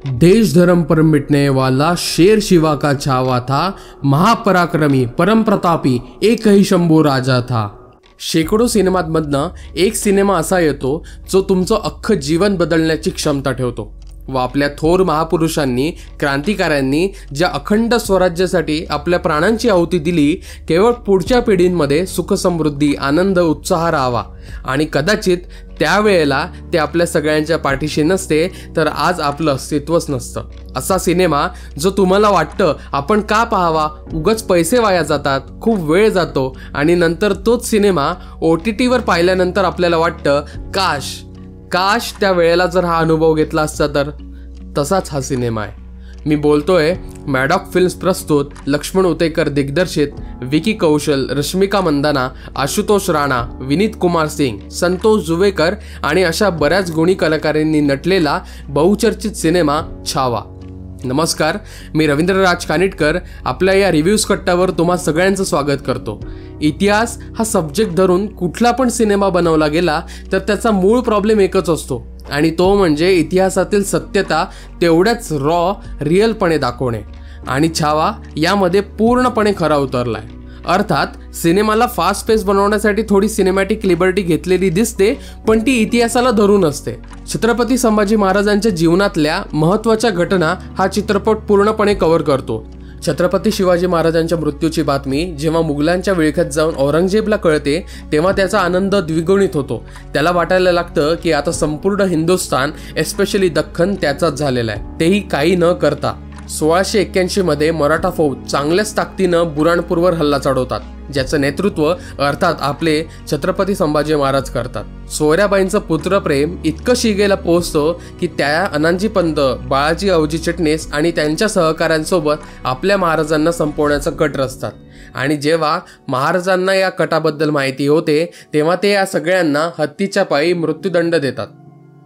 देश धर्म पर मिटने वाला शेर शिवा का छावा था, महापराक्रमी परम प्रतापी एक ही शंभू राजा था। शेकडो सिनेमांमधनं एक सिनेमा असा येतो जो तुमचं अख्खं जीवन बदलण्याची क्षमता ठेवतो व आपल्या थोर महापुरुषांनी क्रांतिकाऱ्यांनी ज्या अखंड स्वराज्यासाठी आपल्या प्राणांची आहुती दिली, केवळ पुढच्या पिढींमध्ये सुख समृद्धी आनंद उत्साह राहावा आणि कदाचित त्यावेळेला ते आपल्या सगळ्यांच्या पाठीशी नसते तर आज आपलं अस्तित्वच नसतं। असा सिनेमा जो तुम्हाला वाटतं आपण का पाहावा, उगाच पैसे वाया जातात, खूप वेळ जातो आणि नंतर तोच सिनेमा OTT वर पाहिल्यानंतर आपल्याला वाटतं काश त्या वेळेला जर हा अनुभव घेतला असता तर। तसाच हा सिनेमा आहे। मी बोलतोय मॅडॉक फिल्म्स प्रस्तुत, लक्ष्मण उतेकर दिग्दर्शित, विकी कौशल, रश्मिका मंदाना, आशुतोष राणा, विनीत कुमार सिंग, संतोष जुवेकर आणि अशा बऱ्याच गुणी कलाकारांनी नटलेला बहुचर्चित सिनेमा छावा। नमस्कार, मी रवींद्रराज कानिटकर आपल्या या रिव्ह्यूज कट्टावर तुम्हा सगळ्यांचं स्वागत करतो। इतिहास हा सब्जेक्ट धरून कुठला पण सिनेमा बनवला गेला तर त्याचा मूळ प्रॉब्लेम एकच असतो आणि तो म्हणजे इतिहासातील सत्यता तेवढ्याच रिअलपणे दाखवणे, आणि छावा यामध्ये पूर्णपणे खरा उतरलाय। अर्थात सिनेमाला फास्ट पेस बनवण्यासाठी थोडी सिनेमॅटिक लिबर्टी घेतलेली दिसते, पण ती इतिहासाला धरून असते। छत्रपती संभाजी महाराजांच्या जीवनातल्या महत्त्वाच्या घटना हा चित्रपट पूर्णपणे कव्हर करतो। छत्रपती शिवाजी महाराजांच्या मृत्यूची बातमी जेव्हा मुघलांच्या विळख्यात जाऊन औरंगजेबला कळते तेव्हा त्याचा आनंद द्विगुणित होतो। त्याला वाटायला लागतं की आता संपूर्ण हिंदुस्थान, एस्पेशली दख्खन त्याचाच झालेला आहे, तेही काही न करता। 1681 मध्ये मराठा फौज चांगल्याच ताकदीनं बुराणपूरवर हल्ला चढवतात, ज्याचं नेतृत्व अर्थात आपले छत्रपती संभाजी महाराज करतात। सोयराबाईंचं पुत्रप्रेम इतकं शिगेला पोहोचतो की त्या अनांजी पंत, बाळाजी अवजी चिटणीस आणि त्यांच्या सहकाऱ्यांसोबत आपल्या महाराजांना संपवण्याचा कट रचतात, आणि जेव्हा महाराजांना या कटाबद्दल माहिती होते तेव्हा ते या सगळ्यांना हत्तीच्या पायी मृत्यूदंड देतात।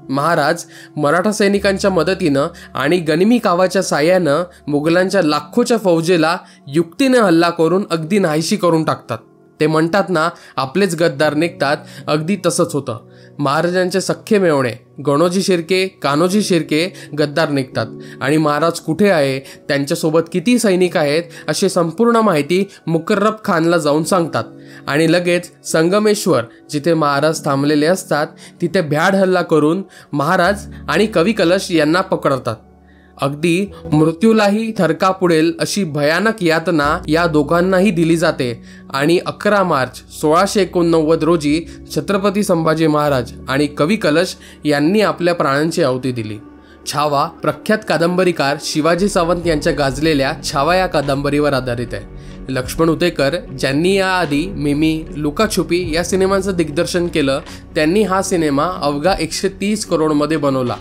महाराज मराठा सैनिकांच्या मदतीनं आणि गनिमी कावाच्या साह्यानं मुघलांच्या लाखोच्या फौजेला युक्तीने हल्ला करून अगदी नाहीशी करून टाकतात। ते म्हणतात ना, आपलेच गद्दार निघतात, अगदी तसंच होतं। महाराजांचे सख्खे मेवणे गणोजी शिर्के, कान्होजी शिर्के गद्दार निघतात आणि महाराज कुठे आहे, त्यांच्यासोबत किती सैनिक आहेत अशी संपूर्ण माहिती मुकर्रब खानला जाऊन सांगतात, आणि लगेच संगमेश्वर जिथे महाराज थांबलेले असतात तिथे भ्याड हल्ला करून महाराज आणि कवी कलश यांना पकडतात। अगदी मृत्यूलाही थरका पुढेल अशी भयानक यातना या दोघांनाही दिली जाते, आणि 11 मार्च 1689 रोजी छत्रपती संभाजी महाराज आणि कवी कलश यांनी आपल्या प्राणांची आहुती दिली। छावा प्रख्यात कादंबरीकार शिवाजी सावंत यांच्या गाजलेल्या छावा या कादंबरीवर आधारित आहे। लक्ष्मण उतेकर ज्यांनी याआधी मिमी, लुकाछुपी या सिनेमांचं दिग्दर्शन केलं, त्यांनी हा सिनेमा अवघा 130 करोडमध्ये बनवला।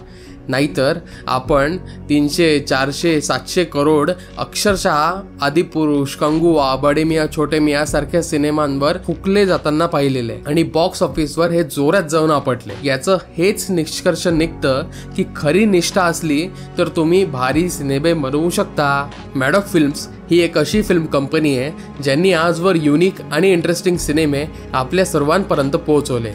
नाहीतर आपण 300, 400, 700 करोड अक्षरशः आदिपुरुष, कंगुआ, बडे मियां छोटे मियां सारख्या सिनेमांवर फुकले जाताना पाहिलेले, आणि बॉक्स ऑफिसवर हे जोरात जाऊन आपटले। याचं हेच निष्कर्ष निघतं की खरी निष्ठा असली तर तुम्ही भारी सिनेमे बनवू शकता। मॅडॉक फिल्म्स ही एक अशी फिल्म कंपनी आहे ज्यांनी आजवर युनिक आणि इंटरेस्टिंग सिनेमे आपल्या सर्वांपर्यंत पोहोचवले,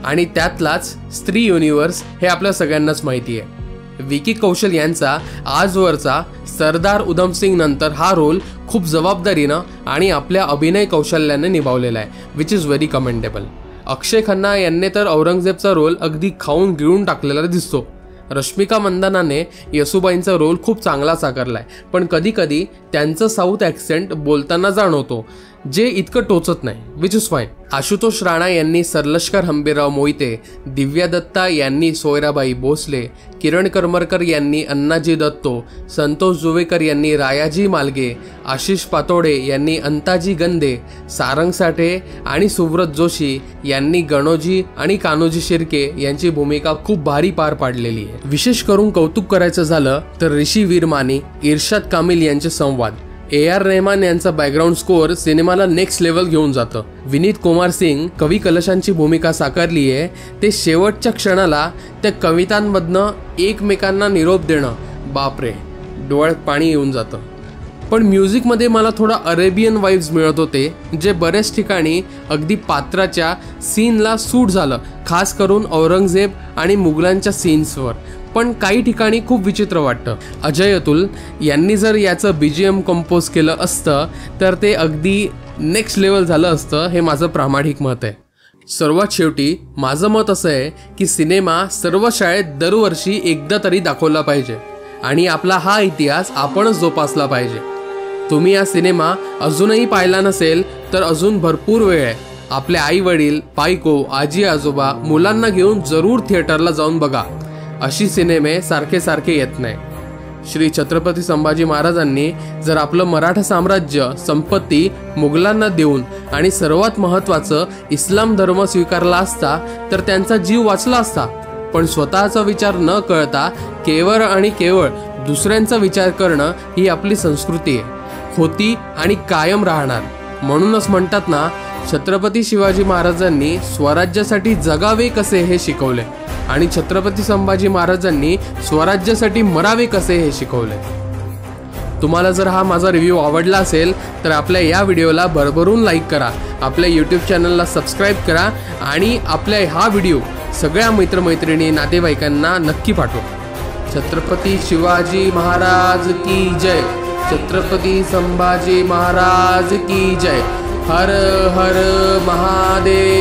आणि त्यातलाच स्त्री युनिव्हर्स हे आपल्या सगळ्यांनाच माहिती आहे। विकी कौशल यांचा आजवरचा सरदार उधम सिंग नंतर हा रोल खूप जबाबदारीनं आणि आपल्या अभिनय कौशल्याने निभावलेला आहे, विच इज व्हेरी कमेंडेबल। अक्षय खन्ना यांनी तर औरंगजेबचा रोल अगदी खाऊन गिळून टाकलेला दिसतो। रश्मिका मंदानाने येसुबाईंचा रोल खूप चांगला साकारलाय, पण कधी कधी त्यांचं साऊथ ॲक्सेंट बोलताना जाणवतो, जे इतकं टोचत नाही, which is fine. Ashutosh Rana यांनी सरलष्कर हंबीरराव मोहिते, दिव्या दत्ता यांनी सोयराबाई भोसले, किरण करमरकर यांनी अण्णाजी दत्तो, संतोष जुवेकर यांनी रायाजी मालगे, आशिष पातोडे यांनी अंताजी गंदे, सारंग साठे आणि सुव्रत जोशी यांनी गणोजी आणि कान्होजी शिर्के यांची भूमिका खूप भारी पार पाडलेली आहे। विशेष करून कौतुक करायचं झालं तर ऋषी वीरमानी, इर्शाद कामिल यांचे संवाद, AR रहमान यांचा बॅकग्राऊंड स्कोअर सिनेमाला नेक्स्ट लेवल घेऊन जातं। विनीत कुमार सिंग कवी कलशांची भूमिका साकारली आहे, ते शेवटच्या क्षणाला त्या कवितांमधनं एकमेकांना निरोप देणं, बापरे, डोळ्यात पाणी येऊन जातं। पण म्युझिकमध्ये मला थोडा अरेबियन वाइब्स मिळत होते, जे बऱ्याच ठिकाणी अगदी पात्राच्या सीनला सूट झालं, खास करून औरंगजेब आणि मुघलांच्या सीन्सवर। पण काही ठिकाणी खूप विचित्र वाटतं. अजय अतुल यांनी जर याचं BGM कंपोज केलं असतं तर ते अगदी नेक्स्ट लेवल झालं असतं, हे माझं प्रामाणिक मत आहे. सर्वात शेवटी माझं मत असं आहे की सिनेमा सर्व शाळेत दरवर्षी एकदा तरी दाखवला पाहिजे आणि आपला हा इतिहास आपणच जोपासला पाहिजे. तुम्ही हा सिनेमा अजूनही पाहिला नसेल तर अजून भरपूर वेळ आहे. आपले आई वडील, बायको, आजी आजोबा मुलांना घेऊन जरूर थिएटरला जाऊन बघा. अशी सिनेमे सारखे सारखे येत नाही. श्री छत्रपती संभाजी महाराजांनी जर आपलं मराठा साम्राज्य, संपत्ती मुघलांना देऊन आणि सर्वात महत्त्वाचं इस्लाम धर्म स्वीकारला असता तर त्यांचा जीव वाचला असता. पण स्वतःचा विचार न करता केवळ आणि केवळ दुसऱ्यांचा विचार करणं ही आपली संस्कृती आहे, होती आणि कायम राहणार. म्हणूनच म्हणतात ना, छत्रपती शिवाजी महाराजांनी स्वराज्यासाठी जगावे कसे हे शिकवले आणि छत्रपती संभाजी महाराजांनी स्वराज्यासाठी मरावे कसे हे शिकवले. तुम्हाला जर हा माझा रिव्ह्यू आवडला असेल तर आपल्या या व्हिडिओला भरभरून लाईक करा, आपल्या यूट्यूब चॅनलला सबस्क्राईब करा आणि आपल्या हा व्हिडिओ सगळ्या मित्रमैत्रिणी, नातेवाईकांना नक्की पाठवा. छत्रपती शिवाजी महाराज की जय. छत्रपती संभाजी महाराज की जय. हर हर महादेव.